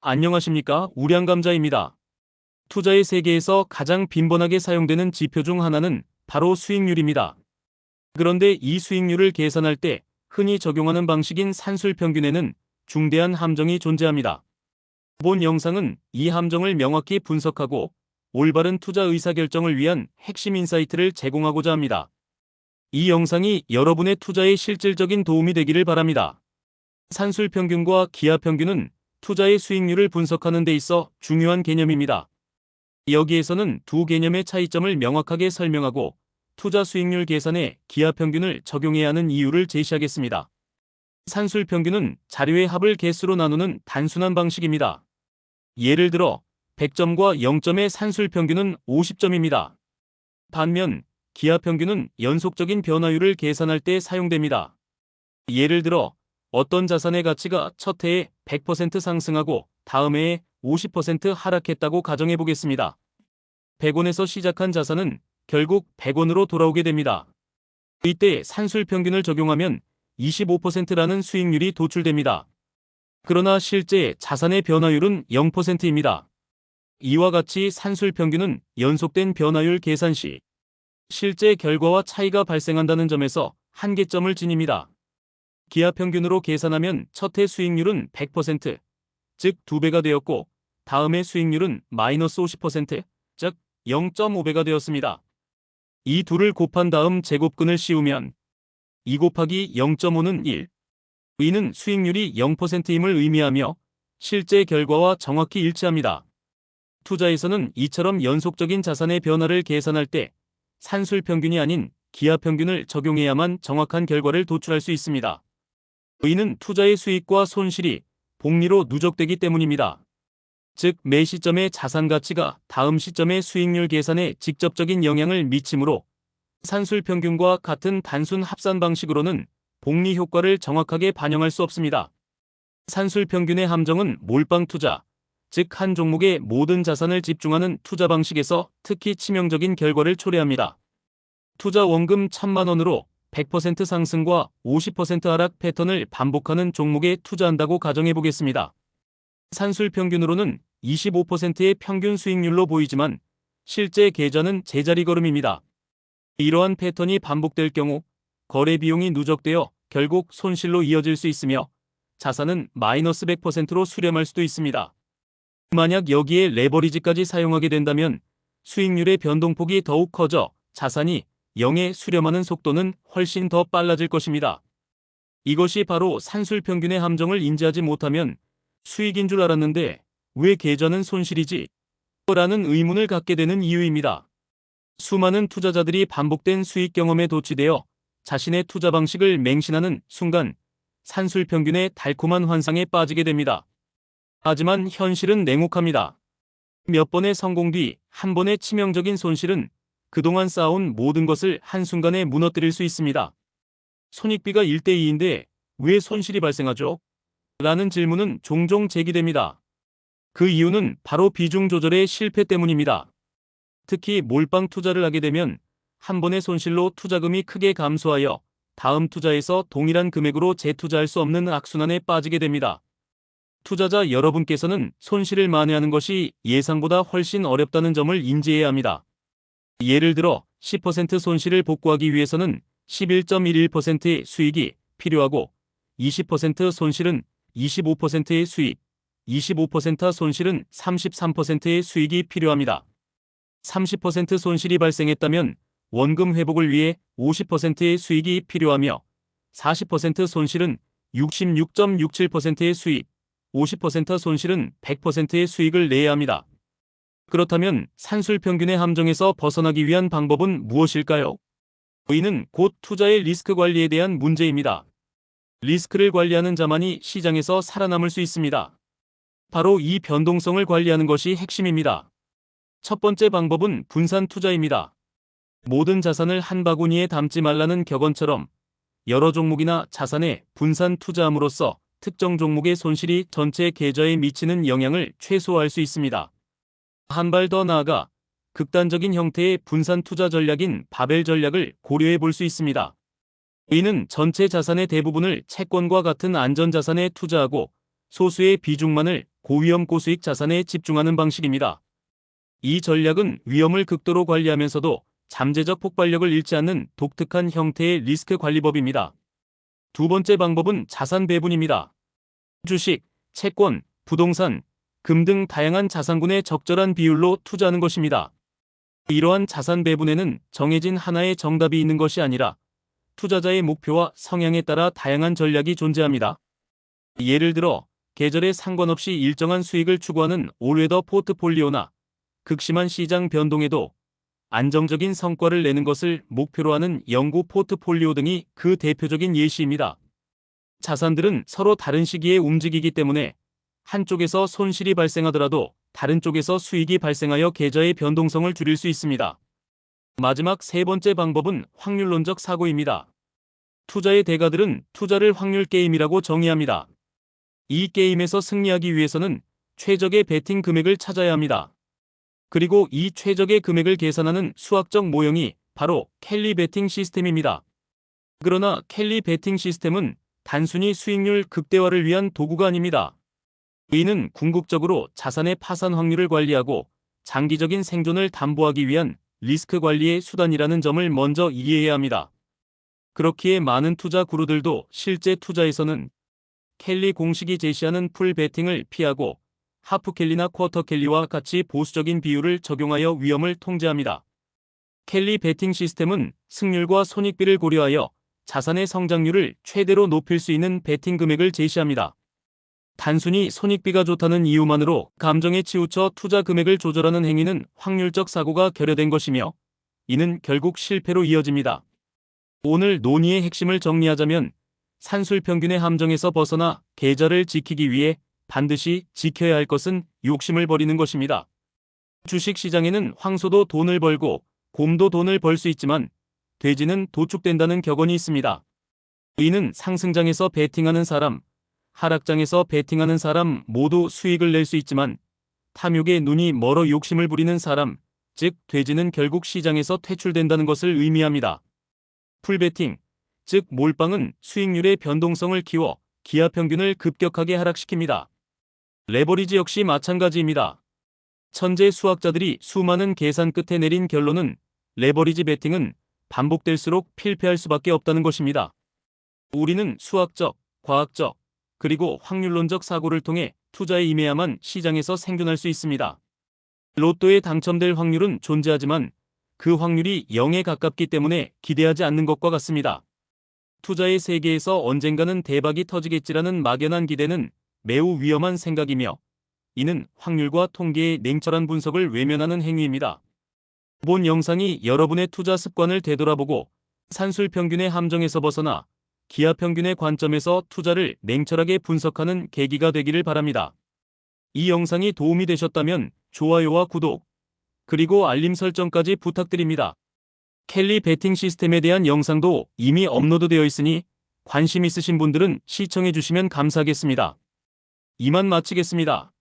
안녕하십니까? 우량감자입니다. 투자의 세계에서 가장 빈번하게 사용되는 지표 중 하나는 바로 수익률입니다. 그런데 이 수익률을 계산할 때 흔히 적용하는 방식인 산술평균에는 중대한 함정이 존재합니다. 본 영상은 이 함정을 명확히 분석하고 올바른 투자 의사결정을 위한 핵심 인사이트를 제공하고자 합니다. 이 영상이 여러분의 투자에 실질적인 도움이 되기를 바랍니다. 산술평균과 기하평균은 투자의 수익률을 분석하는 데 있어 중요한 개념입니다. 여기에서는 두 개념의 차이점을 명확하게 설명하고 투자 수익률 계산에 기하평균을 적용해야 하는 이유를 제시하겠습니다. 산술평균은 자료의 합을 개수로 나누는 단순한 방식입니다. 예를 들어 100점과 0점의 산술평균은 50점입니다. 반면 기하평균은 연속적인 변화율을 계산할 때 사용됩니다. 예를 들어 어떤 자산의 가치가 첫 해에 100% 상승하고 다음 해에 50% 하락했다고 가정해 보겠습니다. 100원에서 시작한 자산은 결국 100원으로 돌아오게 됩니다. 이때 산술평균을 적용하면 25%라는 수익률이 도출됩니다. 그러나 실제 자산의 변화율은 0%입니다. 이와 같이 산술평균은 연속된 변화율 계산 시 실제 결과와 차이가 발생한다는 점에서 한계점을 지닙니다. 기하평균으로 계산하면 첫 해 수익률은 100%, 즉 2배가 되었고 다음 해 수익률은 마이너스 50%, 즉 0.5배가 되었습니다. 이 둘을 곱한 다음 제곱근을 씌우면 2 곱하기 0.5는 1. 이는 수익률이 0%임을 의미하며 실제 결과와 정확히 일치합니다. 투자에서는 이처럼 연속적인 자산의 변화를 계산할 때 산술평균이 아닌 기하평균을 적용해야만 정확한 결과를 도출할 수 있습니다. 이는 투자의 수익과 손실이 복리로 누적되기 때문입니다. 즉 매 시점의 자산 가치가 다음 시점의 수익률 계산에 직접적인 영향을 미치므로 산술평균과 같은 단순 합산 방식으로는 복리 효과를 정확하게 반영할 수 없습니다. 산술평균의 함정은 몰빵 투자, 즉 한 종목에 모든 자산을 집중하는 투자 방식에서 특히 치명적인 결과를 초래합니다. 투자 원금 1,000만 원으로 100% 상승과 50% 하락 패턴을 반복하는 종목에 투자한다고 가정해 보겠습니다. 산술평균으로는 25%의 평균 수익률로 보이지만 실제 계좌는 제자리 걸음입니다. 이러한 패턴이 반복될 경우 거래 비용이 누적되어 결국 손실로 이어질 수 있으며 자산은 마이너스 100%로 수렴할 수도 있습니다. 만약 여기에 레버리지까지 사용하게 된다면 수익률의 변동폭이 더욱 커져 자산이 0에 수렴하는 속도는 훨씬 더 빨라질 것입니다. 이것이 바로 산술평균의 함정을 인지하지 못하면 수익인 줄 알았는데 왜 계좌는 손실이지? 라는 의문을 갖게 되는 이유입니다. 수많은 투자자들이 반복된 수익 경험에 도취되어 자신의 투자 방식을 맹신하는 순간 산술평균의 달콤한 환상에 빠지게 됩니다. 하지만 현실은 냉혹합니다. 몇 번의 성공 뒤 한 번의 치명적인 손실은 그동안 쌓아온 모든 것을 한순간에 무너뜨릴 수 있습니다. 손익비가 1대2인데 왜 손실이 발생하죠? 라는 질문은 종종 제기됩니다. 그 이유는 바로 비중 조절의 실패 때문입니다. 특히 몰빵 투자를 하게 되면 한 번의 손실로 투자금이 크게 감소하여 다음 투자에서 동일한 금액으로 재투자할 수 없는 악순환에 빠지게 됩니다. 투자자 여러분께서는 손실을 만회하는 것이 예상보다 훨씬 어렵다는 점을 인지해야 합니다. 예를 들어 10% 손실을 복구하기 위해서는 11.11%의 수익이 필요하고 20% 손실은 25%의 수익, 25% 손실은 33%의 수익이 필요합니다. 30% 손실이 발생했다면 원금 회복을 위해 50%의 수익이 필요하며 40% 손실은 66.67%의 수익, 50% 손실은 100%의 수익을 내야 합니다. 그렇다면 산술평균의 함정에서 벗어나기 위한 방법은 무엇일까요? 이는 곧 투자의 리스크 관리에 대한 문제입니다. 리스크를 관리하는 자만이 시장에서 살아남을 수 있습니다. 바로 이 변동성을 관리하는 것이 핵심입니다. 첫 번째 방법은 분산 투자입니다. 모든 자산을 한 바구니에 담지 말라는 격언처럼 여러 종목이나 자산에 분산 투자함으로써 특정 종목의 손실이 전체 계좌에 미치는 영향을 최소화할 수 있습니다. 한 발 더 나아가 극단적인 형태의 분산 투자 전략인 바벨 전략을 고려해 볼 수 있습니다. 이는 전체 자산의 대부분을 채권과 같은 안전자산에 투자하고 소수의 비중만을 고위험 고수익 자산에 집중하는 방식입니다. 이 전략은 위험을 극도로 관리하면서도 잠재적 폭발력을 잃지 않는 독특한 형태의 리스크 관리법입니다. 두 번째 방법은 자산 배분입니다. 주식, 채권, 부동산, 금 등 다양한 자산군에 적절한 비율로 투자하는 것입니다. 이러한 자산 배분에는 정해진 하나의 정답이 있는 것이 아니라 투자자의 목표와 성향에 따라 다양한 전략이 존재합니다. 예를 들어 계절에 상관없이 일정한 수익을 추구하는 올웨더 포트폴리오나 극심한 시장 변동에도 안정적인 성과를 내는 것을 목표로 하는 영구 포트폴리오 등이 그 대표적인 예시입니다. 자산들은 서로 다른 시기에 움직이기 때문에 한쪽에서 손실이 발생하더라도 다른 쪽에서 수익이 발생하여 계좌의 변동성을 줄일 수 있습니다. 마지막 세 번째 방법은 확률론적 사고입니다. 투자의 대가들은 투자를 확률 게임이라고 정의합니다. 이 게임에서 승리하기 위해서는 최적의 베팅 금액을 찾아야 합니다. 그리고 이 최적의 금액을 계산하는 수학적 모형이 바로 켈리 베팅 시스템입니다. 그러나 켈리 베팅 시스템은 단순히 수익률 극대화를 위한 도구가 아닙니다. 이는 궁극적으로 자산의 파산 확률을 관리하고 장기적인 생존을 담보하기 위한 리스크 관리의 수단이라는 점을 먼저 이해해야 합니다. 그렇기에 많은 투자 구루들도 실제 투자에서는 켈리 공식이 제시하는 풀 베팅을 피하고 하프 켈리나 쿼터 켈리와 같이 보수적인 비율을 적용하여 위험을 통제합니다. 켈리 베팅 시스템은 승률과 손익비를 고려하여 자산의 성장률을 최대로 높일 수 있는 베팅 금액을 제시합니다. 단순히 손익비가 좋다는 이유만으로 감정에 치우쳐 투자 금액을 조절하는 행위는 확률적 사고가 결여된 것이며 이는 결국 실패로 이어집니다. 오늘 논의의 핵심을 정리하자면 산술평균의 함정에서 벗어나 계좌를 지키기 위해 반드시 지켜야 할 것은 욕심을 버리는 것입니다. 주식시장에는 황소도 돈을 벌고 곰도 돈을 벌 수 있지만 돼지는 도축된다는 격언이 있습니다. 이는 상승장에서 베팅하는 사람, 하락장에서 베팅하는 사람 모두 수익을 낼 수 있지만 탐욕에 눈이 멀어 욕심을 부리는 사람, 즉 돼지는 결국 시장에서 퇴출된다는 것을 의미합니다. 풀베팅, 즉 몰빵은 수익률의 변동성을 키워 기하평균을 급격하게 하락시킵니다. 레버리지 역시 마찬가지입니다. 천재 수학자들이 수많은 계산 끝에 내린 결론은 레버리지 베팅은 반복될수록 필패할 수밖에 없다는 것입니다. 우리는 수학적, 과학적, 그리고 확률론적 사고를 통해 투자에 임해야만 시장에서 생존할 수 있습니다. 로또에 당첨될 확률은 존재하지만 그 확률이 0에 가깝기 때문에 기대하지 않는 것과 같습니다. 투자의 세계에서 언젠가는 대박이 터지겠지라는 막연한 기대는 매우 위험한 생각이며 이는 확률과 통계의 냉철한 분석을 외면하는 행위입니다. 본 영상이 여러분의 투자 습관을 되돌아보고 산술평균의 함정에서 벗어나 기하평균의 관점에서 투자를 냉철하게 분석하는 계기가 되기를 바랍니다. 이 영상이 도움이 되셨다면 좋아요와 구독, 그리고 알림 설정까지 부탁드립니다. 켈리 베팅 시스템에 대한 영상도 이미 업로드되어 있으니 관심 있으신 분들은 시청해 주시면 감사하겠습니다. 이만 마치겠습니다.